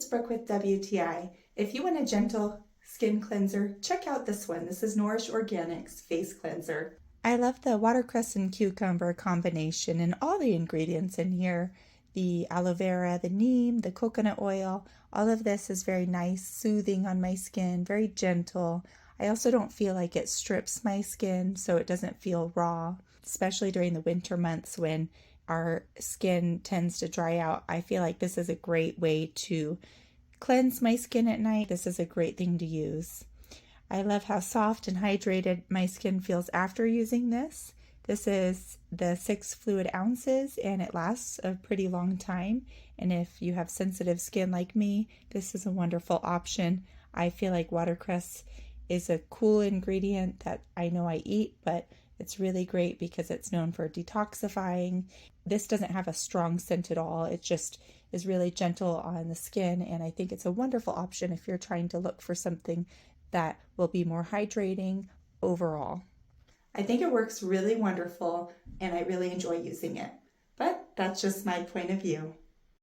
it's Brooke with WTI. If you want a gentle skin cleanser, check out this one. This is Nourish Organics Face Cleanser. I love the watercress and cucumber combination and all the ingredients in here. The aloe vera, the neem, the coconut oil, all of this is very nice, soothing on my skin, very gentle. I also don't feel like it strips my skin, so it doesn't feel raw, especially during the winter months when our skin tends to dry out. I feel like this is a great way to cleanse my skin at night. This is a great thing to use. I love how soft and hydrated my skin feels after using this. This is the 6 fluid ounces and it lasts a pretty long time. And if you have sensitive skin like me, this is a wonderful option. I feel like watercress is a cool ingredient that I know I eat, but it's really great because it's known for detoxifying. This doesn't have a strong scent at all. It just is really gentle on the skin, and I think it's a wonderful option if you're trying to look for something that will be more hydrating overall. I think it works really wonderful, and I really enjoy using it. But that's just my point of view.